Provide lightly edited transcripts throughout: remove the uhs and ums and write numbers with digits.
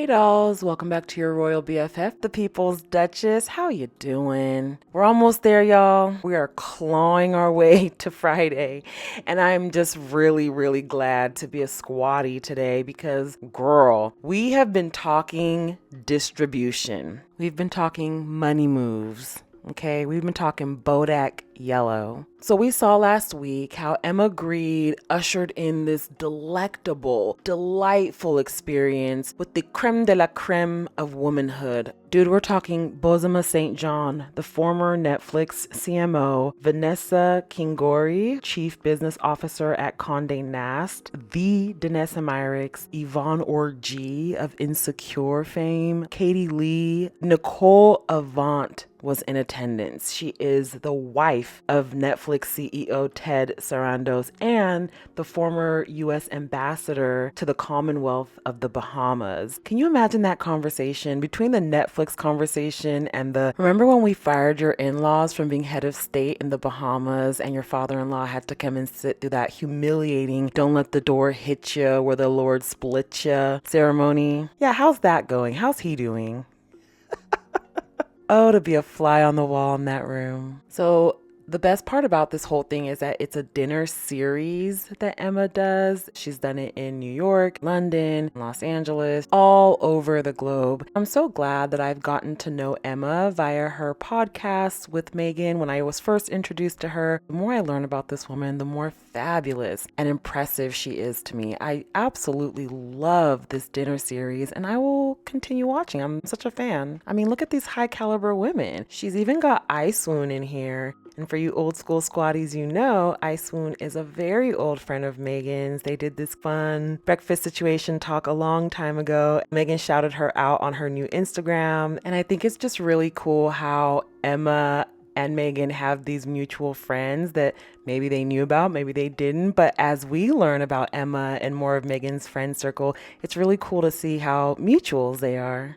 dolls, welcome back to your royal BFF, the People's Duchess. How you doing? We're almost there, y'all. We are clawing our way to Friday, and I'm just really glad to be a squatty today because, girl, we have been talking distribution. We've been talking money moves. Okay, we've been talking Bodak Yellow. So we saw last week how Emma Grede ushered in this delightful experience with the creme de la creme of womanhood. Dude, we're talking Bozoma St. John, the former Netflix CMO, Vanessa Kingori, Chief Business Officer at Condé Nast, the Danessa Myricks, Yvonne Orji of Insecure fame, Katie Lee, Nicole Avant was in attendance. She is the wife of Netflix CEO Ted Sarandos and the former U.S. ambassador to the Commonwealth of the Bahamas. Can you imagine that conversation between the Netflix conversation and remember when we fired your in-laws from being head of state in the Bahamas and your father-in-law had to come and sit through that humiliating don't let the door hit you where the Lord split you ceremony? Yeah, how's that going? How's he doing? Oh, to be a fly on the wall in that room. So the best part about this whole thing is that it's a dinner series that Emma does. She's done it in New York, London, Los Angeles, all over the globe. I'm so glad that I've gotten to know Emma via her podcast with Megan when I was first introduced to her. The more I learn about this woman, the more fabulous and impressive she is to me. I absolutely love this dinner series and I will continue watching. I'm such a fan. I mean, look at these high caliber women. She's even got Icewoon in here. And for you old school squatties, you know, Icewoon is a very old friend of Megan's. They did this fun breakfast situation talk a long time ago. Megan shouted her out on her new Instagram. And I think it's just really cool how Emma and Megan have these mutual friends that maybe they knew about, maybe they didn't. But as we learn about Emma and more of Megan's friend circle, it's really cool to see how mutuals they are.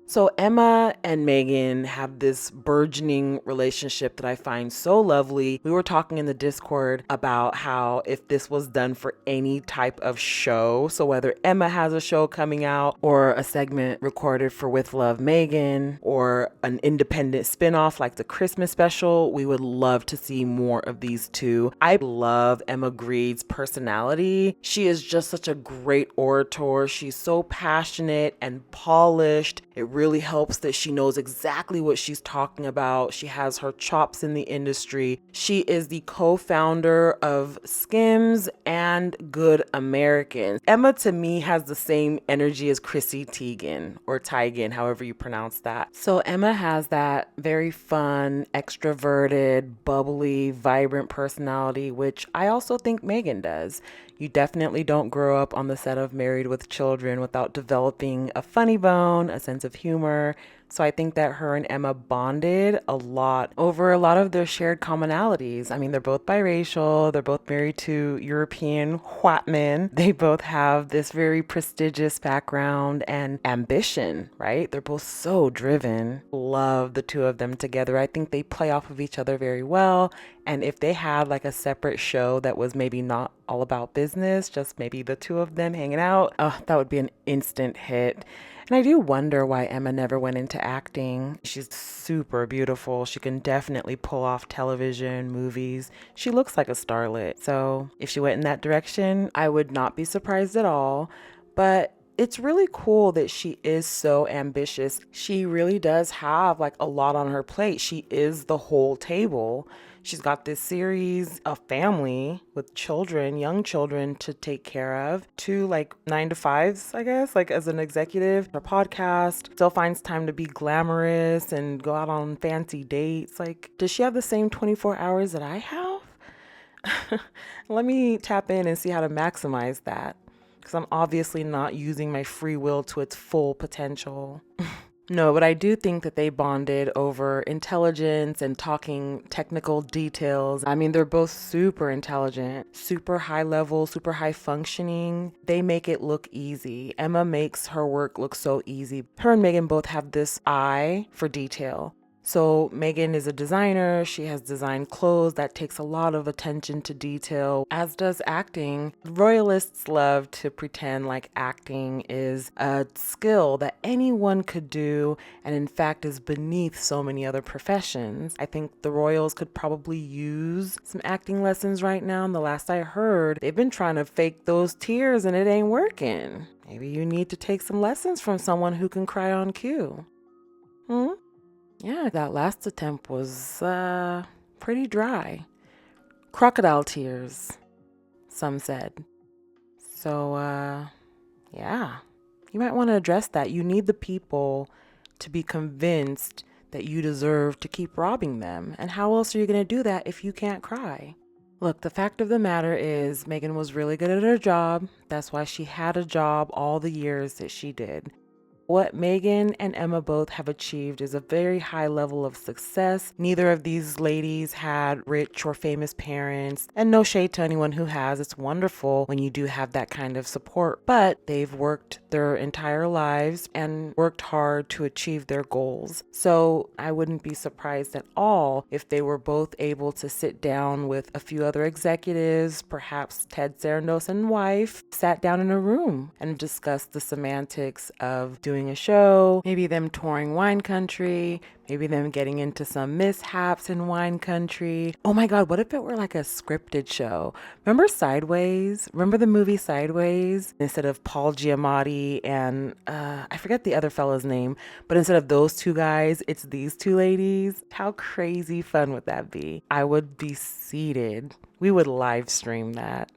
So Emma and Megan have this burgeoning relationship that I find so lovely. We were talking in the Discord about how if this was done for any type of show, so whether Emma has a show coming out or a segment recorded for With Love Megan or an independent spinoff like the Christmas special, we would love to see more of these two. I love Emma Grede's personality. She is just such a great orator. She's so passionate and polished. It really helps that she knows exactly what she's talking about. She has her chops in the industry. She is the co-founder of Skims and Good Americans. Emma, to me, has the same energy as Chrissy Teigen or Teigen, however you pronounce that. So Emma has that very fun, extroverted, bubbly, vibrant personality, which I also think Megan does. You definitely don't grow up on the set of Married with Children without developing a funny bone, a sense of humor. So I think that her and Emma bonded a lot over a lot of their shared commonalities. I mean, they're both biracial. They're both married to European white men. They both have this very prestigious background and ambition, right? They're both so driven. Love the two of them together. I think they play off of each other very well. And if they had like a separate show that was maybe not all about business, just maybe the two of them hanging out, oh, that would be an instant hit. And I do wonder why Emma never went into acting. She's super beautiful. She can definitely pull off television, movies. She looks like a starlet. So if she went in that direction, I would not be surprised at all. But it's really cool that she is so ambitious. She really does have like a lot on her plate. She is the whole table. She's got this series, a family with children, young children to take care of, two like 9-to-5s, I guess, like as an executive, her podcast, still finds time to be glamorous and go out on fancy dates. Like, does she have the same 24 hours that I have? Let me tap in and see how to maximize that, because I'm obviously not using my free will to its full potential. No, but I do think that they bonded over intelligence and talking technical details. I mean, they're both super intelligent, super high level, super high functioning. They make it look easy. Emma makes her work look so easy. Her and Megan both have this eye for detail. So Megan is a designer. She has designed clothes that takes a lot of attention to detail, as does acting. Royalists love to pretend like acting is a skill that anyone could do and in fact is beneath so many other professions. I think the royals could probably use some acting lessons right now. And the last I heard, they've been trying to fake those tears and it ain't working. Maybe you need to take some lessons from someone who can cry on cue. Yeah, that last attempt was pretty dry. Crocodile tears, some said. So, yeah, you might want to address that. You need the people to be convinced that you deserve to keep robbing them. And how else are you going to do that if you can't cry? Look, the fact of the matter is Megan was really good at her job. That's why she had a job all the years that she did. What Megan and Emma both have achieved is a very high level of success. Neither of these ladies had rich or famous parents, and no shade to anyone who has. It's wonderful when you do have that kind of support, but they've worked their entire lives and worked hard to achieve their goals. So I wouldn't be surprised at all if they were both able to sit down with a few other executives, perhaps Ted Sarandos and wife, sat down in a room and discussed the semantics of doing a show, maybe them touring wine country, maybe them getting into some mishaps in wine country. Oh my God, what if it were like a scripted show? Remember Sideways? Remember the movie Sideways? Instead of Paul Giamatti and I forget the other fellow's name, but instead of those two guys, it's these two ladies. How crazy fun would that be? I would be seated. We would live stream that.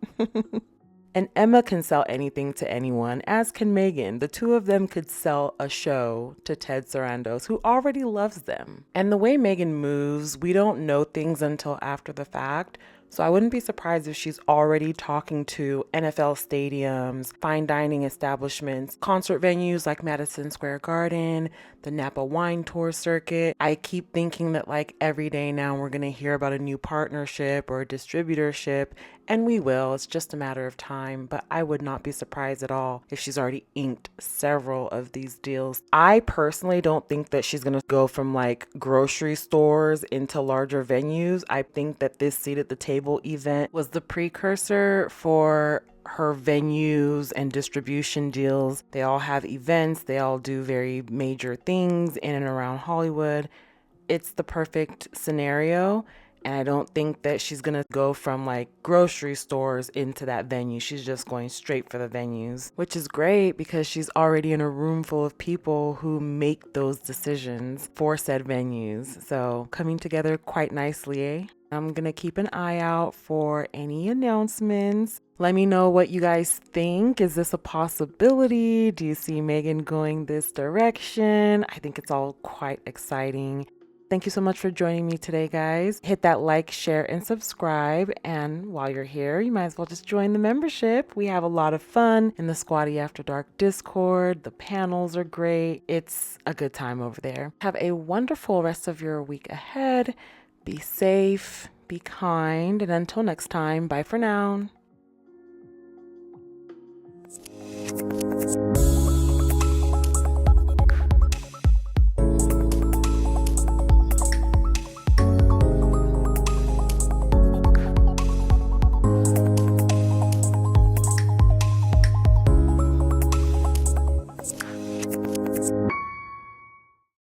And Emma can sell anything to anyone, as can Megan. The two of them could sell a show to Ted Sarandos, who already loves them. And the way Megan moves, we don't know things until after the fact. So I wouldn't be surprised if she's already talking to NFL stadiums, fine dining establishments, concert venues like Madison Square Garden, the Napa Wine Tour circuit. I keep thinking that like every day now we're going to hear about a new partnership or a distributorship, and we will. It's just a matter of time, but I would not be surprised at all if she's already inked several of these deals. I personally don't think that she's going to go from like grocery stores into larger venues. I think that this seat at the table event was the precursor for her venues and distribution deals. They all have events, they all do very major things in and around Hollywood. It's the perfect scenario. And I don't think that she's going to go from like grocery stores into that venue. She's just going straight for the venues, which is great because she's already in a room full of people who make those decisions for said venues. So coming together quite nicely, eh? I'm going to keep an eye out for any announcements. Let me know what you guys think. Is this a possibility? Do you see Megan going this direction? I think it's all quite exciting. Thank you so much for joining me today, guys. Hit that like, share, and subscribe. And while you're here, you might as well just join the membership. We have a lot of fun in the Squatty After Dark Discord. The panels are great. It's a good time over there. Have a wonderful rest of your week ahead. Be safe, be kind, and until next time, bye for now.